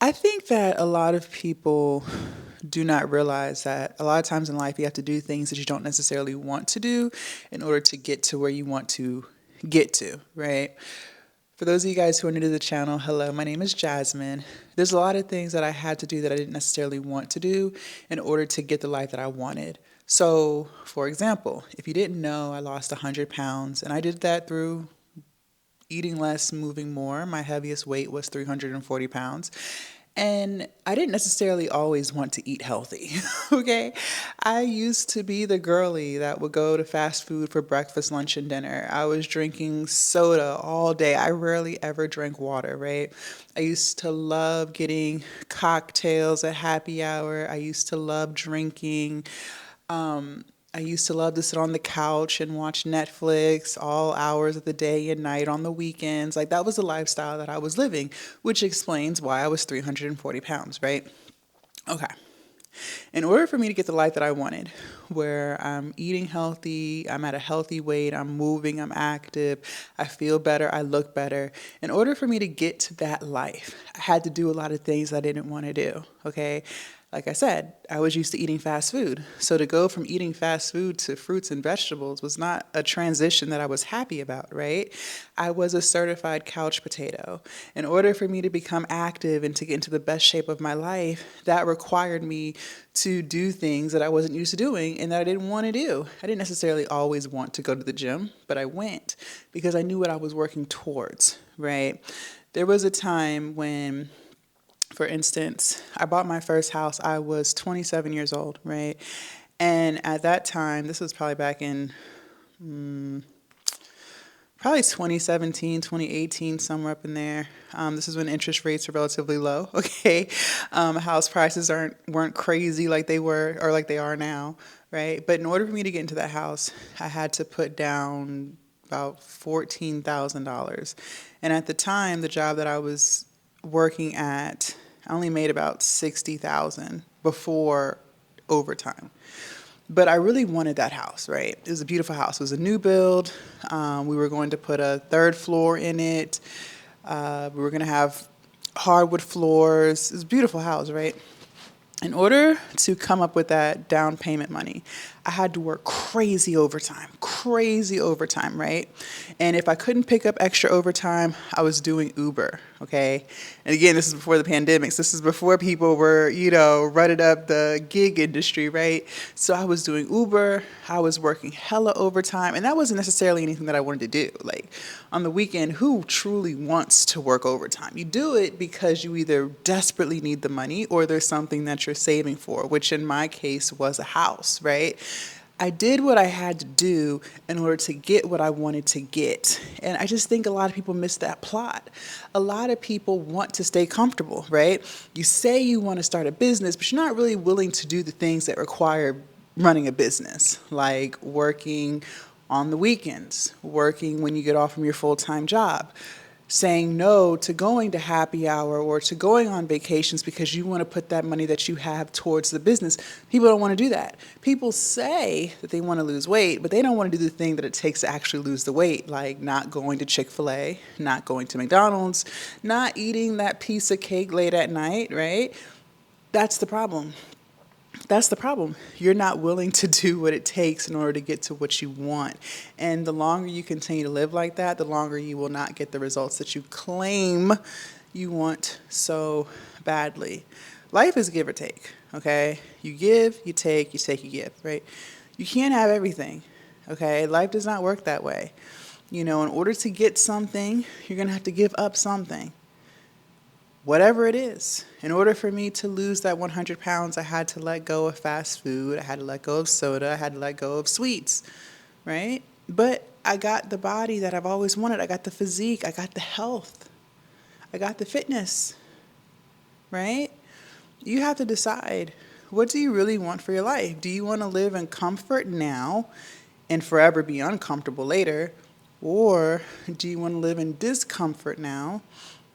I think that a lot of people do not realize that a lot of times in life you have to do things that you don't necessarily want to do in order to get to where you want to get to, right? For those of you guys who are new to the channel, hello, my name is Jasmine. There's a lot of things that I had to do that I didn't necessarily want to do in order to get the life that I wanted. So, for example, if you didn't know, I lost 100 pounds, and I did that through eating less, moving more. My heaviest weight was 340 pounds. And I didn't necessarily always want to eat healthy, okay? I used to be the girly that would go to fast food for breakfast, lunch, and dinner. I was drinking soda all day. I rarely ever drank water, right? I used to love getting cocktails at happy hour. I used to love drinking. I used to love to sit on the couch and watch Netflix all hours of the day and night on the weekends. Like that was the lifestyle that I was living, which explains why I was 340 pounds, right? Okay. In order for me to get the life that I wanted, where I'm eating healthy, I'm at a healthy weight, I'm moving, I'm active, I feel better, I look better. In order for me to get to that life, I had to do a lot of things I didn't want to do, okay? Like I said, I was used to eating fast food. So to go from eating fast food to fruits and vegetables was not a transition that I was happy about, right? I was a certified couch potato. In order for me to become active and to get into the best shape of my life, that required me to do things that I wasn't used to doing and that I didn't want to do. I didn't necessarily always want to go to the gym, but I went because I knew what I was working towards, right? There was a time when, for instance, I bought my first house. I was 27 years old, right? And at that time, this was probably back in probably 2017, 2018, somewhere up in there. This is when interest rates are relatively low. Okay, house prices weren't crazy like they were or like they are now, right? But in order for me to get into that house, I had to put down about $14,000, and at the time, the job that I was working at, I only made about 60,000 before overtime. But I really wanted that house, right? It was a beautiful house. It was a new build. We were going to put a third floor in it. We were going to have hardwood floors. It was a beautiful house, right? In order to come up with that down payment money, I had to work crazy overtime, right? And if I couldn't pick up extra overtime, I was doing Uber, okay? And again, this is before the pandemics. This is before people were, running up the gig industry, right? So I was doing Uber, I was working hella overtime, and that wasn't necessarily anything that I wanted to do. Like on the weekend, who truly wants to work overtime? You do it because you either desperately need the money or there's something that you're saving for, which in my case was a house, right? I did what I had to do in order to get what I wanted to get. And I just think a lot of people miss that plot. A lot of people want to stay comfortable, right? You say you want to start a business, but you're not really willing to do the things that require running a business, like working on the weekends, working when you get off from your full-time job, saying no to going to happy hour or to going on vacations because you want to put that money that you have towards the business. People don't want to do that. People say that they want to lose weight, but they don't want to do the thing that it takes to actually lose the weight, like not going to Chick-fil-A, not going to McDonald's, not eating that piece of cake late at night, right? That's the problem. That's the problem. You're not willing to do what it takes in order to get to what you want. And the longer you continue to live like that, the longer you will not get the results that you claim you want so badly. Life is give or take, okay? You give, you take, you give, right? You can't have everything, okay? Life does not work that way. In order to get something, you're going to have to give up something, whatever it is. In order for me to lose that 100 pounds, I had to let go of fast food. I had to let go of soda. I had to let go of sweets, right? But I got the body that I've always wanted. I got the physique. I got the health. I got the fitness, right? You have to decide, what do you really want for your life? Do you want to live in comfort now and forever be uncomfortable later? Or do you want to live in discomfort now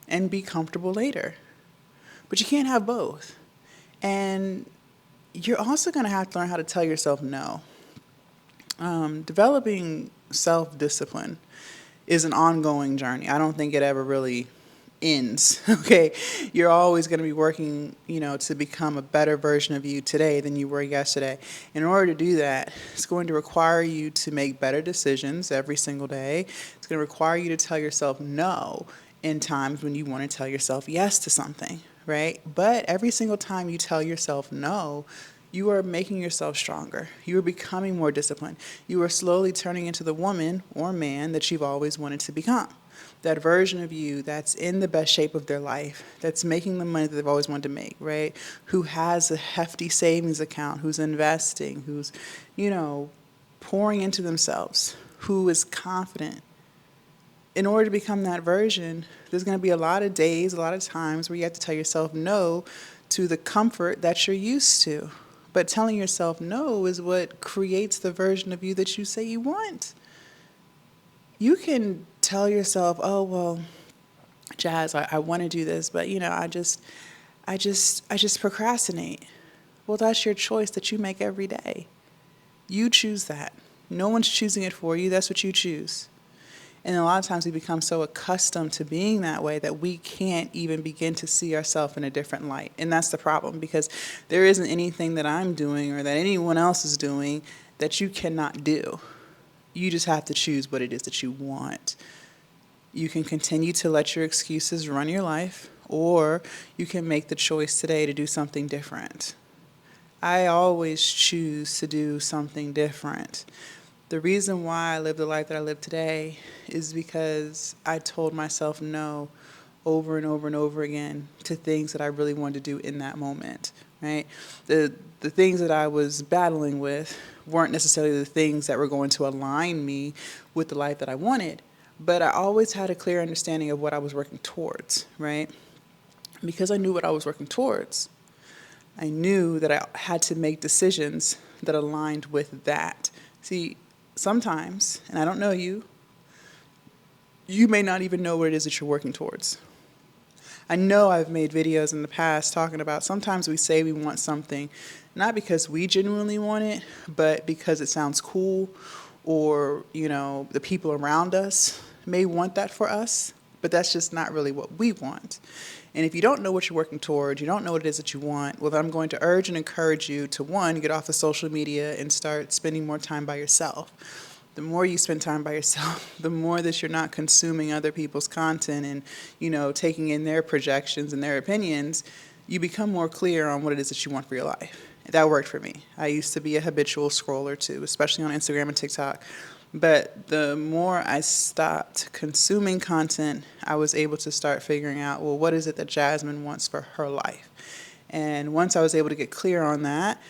and be comfortable later? But you can't have both. And you're also going to have to learn how to tell yourself no. Developing self-discipline is an ongoing journey. I don't think it ever really ends. Okay, you're always going to be working, to become a better version of you today than you were yesterday. In order to do that, it's going to require you to make better decisions every single day. It's going to require you to tell yourself no in times when you want to tell yourself yes to something, right? But every single time you tell yourself no, you are making yourself stronger. You are becoming more disciplined. You are slowly turning into the woman or man that you've always wanted to become. That version of you that's in the best shape of their life, that's making the money that they've always wanted to make, right? Who has a hefty savings account, who's investing, who's, pouring into themselves, who is confident. In order to become that version, there's going to be a lot of days, a lot of times where you have to tell yourself no to the comfort that you're used to. But telling yourself no is what creates the version of you that you say you want. You can tell yourself, oh, well, Jazz, I want to do this, but I just procrastinate. Well, that's your choice that you make every day. You choose that. No one's choosing it for you. That's what you choose. And a lot of times we become so accustomed to being that way that we can't even begin to see ourselves in a different light. And that's the problem, because there isn't anything that I'm doing or that anyone else is doing that you cannot do. You just have to choose what it is that you want. You can continue to let your excuses run your life, or you can make the choice today to do something different. I always choose to do something different. The reason why I live the life that I live today is because I told myself no over and over and over again to things that I really wanted to do in that moment, right? The things that I was battling with weren't necessarily the things that were going to align me with the life that I wanted, but I always had a clear understanding of what I was working towards, right? Because I knew what I was working towards, I knew that I had to make decisions that aligned with that. See, sometimes, and I don't know you, you may not even know what it is that you're working towards. I know I've made videos in the past talking about sometimes we say we want something, not because we genuinely want it, but because it sounds cool, or, the people around us may want that for us, but that's just not really what we want. And if you don't know what you're working toward, you don't know what it is that you want, well, then I'm going to urge and encourage you to, one, get off of social media and start spending more time by yourself. The more you spend time by yourself, the more that you're not consuming other people's content and, taking in their projections and their opinions, you become more clear on what it is that you want for your life. That worked for me. I used to be a habitual scroller too, especially on Instagram and TikTok. But the more I stopped consuming content, I was able to start figuring out, well, what is it that Jasmine wants for her life? And once I was able to get clear on that,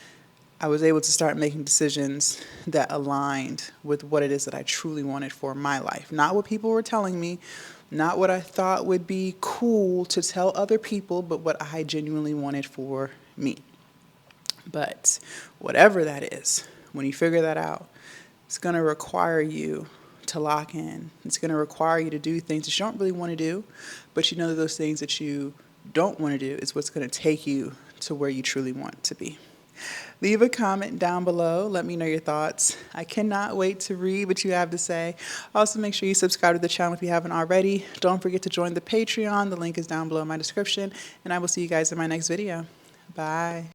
I was able to start making decisions that aligned with what it is that I truly wanted for my life. Not what people were telling me, not what I thought would be cool to tell other people, but what I genuinely wanted for me. But whatever that is, when you figure that out, it's going to require you to lock in. It's going to require you to do things that you don't really want to do, but you know that those things that you don't want to do is what's going to take you to where you truly want to be. Leave a comment down below. Let me know your thoughts. I cannot wait to read what you have to say. Also, make sure you subscribe to the channel if you haven't already. Don't forget to join the Patreon. The link is down below in my description, and I will see you guys in my next video. Bye.